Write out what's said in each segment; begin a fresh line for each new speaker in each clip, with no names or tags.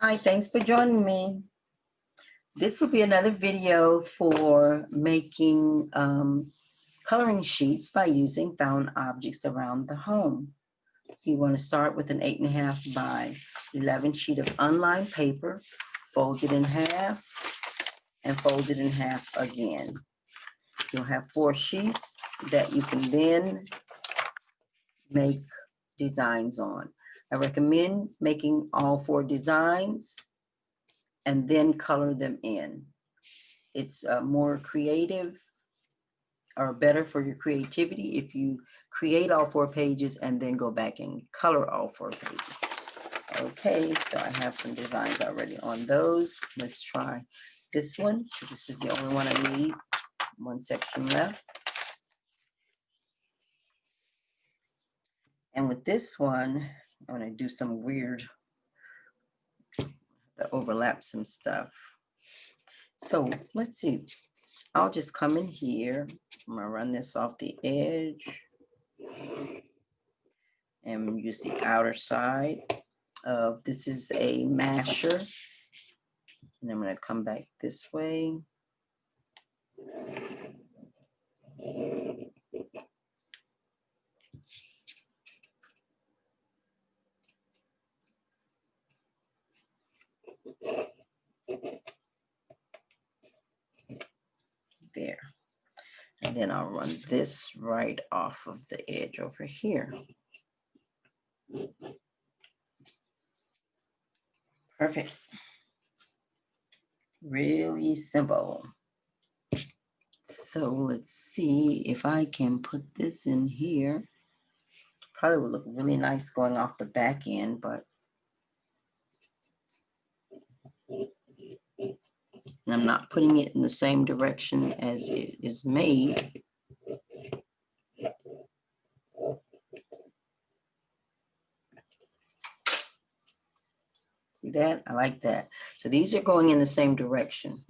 Hi, thanks for joining me. This will be another video for making coloring sheets by using found objects around the home. You want to start with an 8.5 by 11 sheet of unlined paper, fold it in half, and fold it in half again. You'll have 4 sheets that you can then make designs on. I recommend making all 4 designs and then color them in. It's more creative or better for your creativity if you create all 4 pages and then go back and color all 4 pages. Okay, so I have some designs already on those. Let's try this one, because this is the only one I need. One section left. And with this one, I'm going to do some weird, to overlap some stuff. So let's see. I'll just come in here. I'm going to run this off the edge and use the outer side of, this is a masher. And I'm going to come back this way. There. And then I'll run this right off of the edge over here. Perfect. Really simple. So let's see if I can put this in here. Probably would look really nice going off the back end, but and I'm not putting it in the same direction as it is made. See that? I like that. So these are going in the same direction.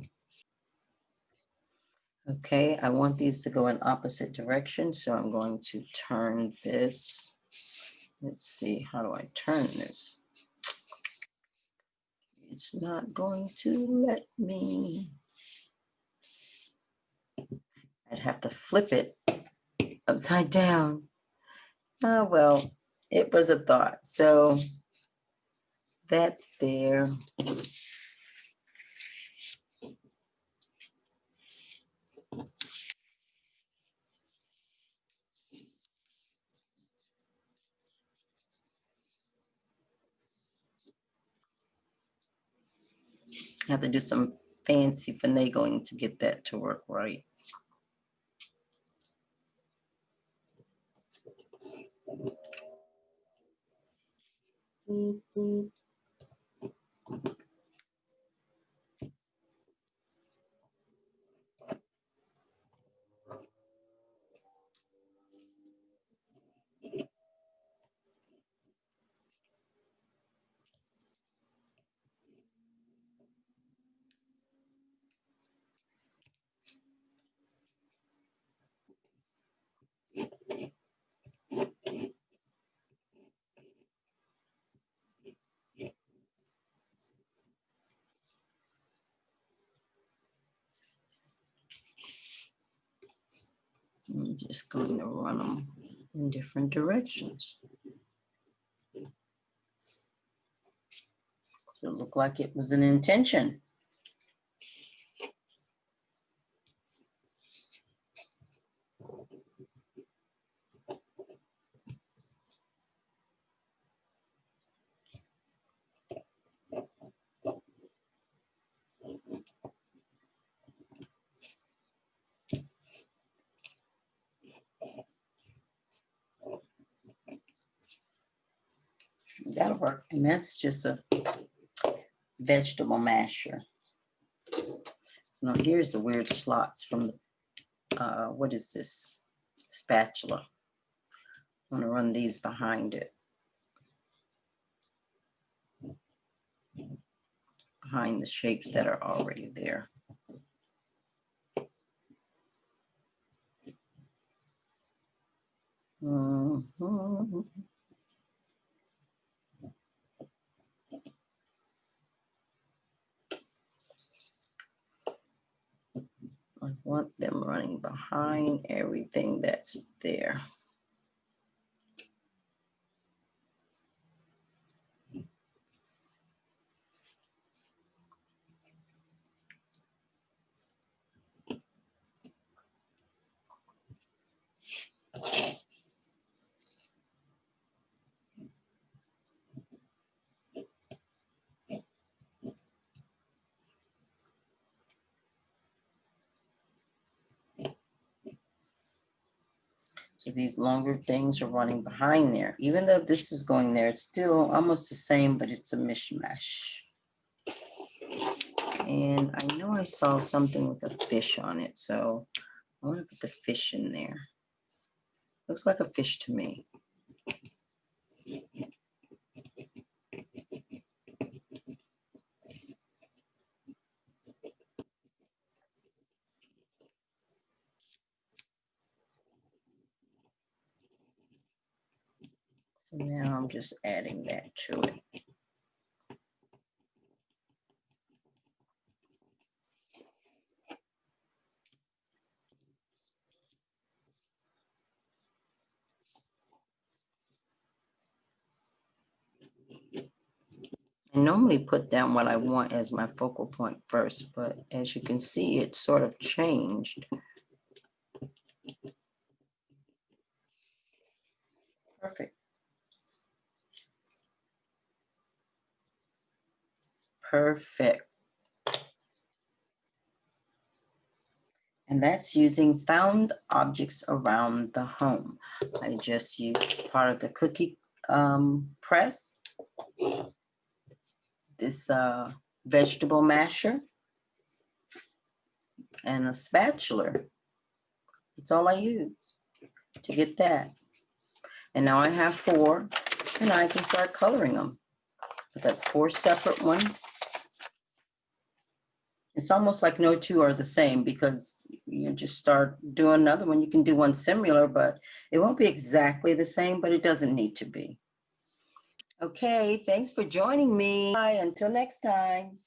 Okay, I want these to go in opposite directions, so I'm going to turn this. Let's see, how do I turn this? It's not going to let me. I'd have to flip it upside down. Oh, well, it was a thought. So that's there. I have to do some fancy finagling to get that to work right. I'm just going to run them in different directions. So it looked like it was an intention. That'll work. And that's just a vegetable masher. So now here's the weird slots from the, what is this? Spatula. I'm gonna run these behind it. Behind the shapes that are already there. want them running behind everything that's there. So these longer things are running behind there. Even though this is going there, it's still almost the same, but it's a mishmash. And I know I saw something with a fish on it, so I want to put the fish in there. Looks like a fish to me. So now I'm just adding that to it. I normally put down what I want as my focal point first, but as you can see, it sort of changed. Perfect. Perfect. And that's using found objects around the home. I just used part of the cookie press, this vegetable masher, and a spatula. That's all I use to get that. And now I have 4, and I can start coloring them. But that's 4 separate ones. It's almost like no 2 are the same because you just start doing another one. You can do one similar, but it won't be exactly the same, but it doesn't need to be. Okay, thanks for joining me. Bye, until next time.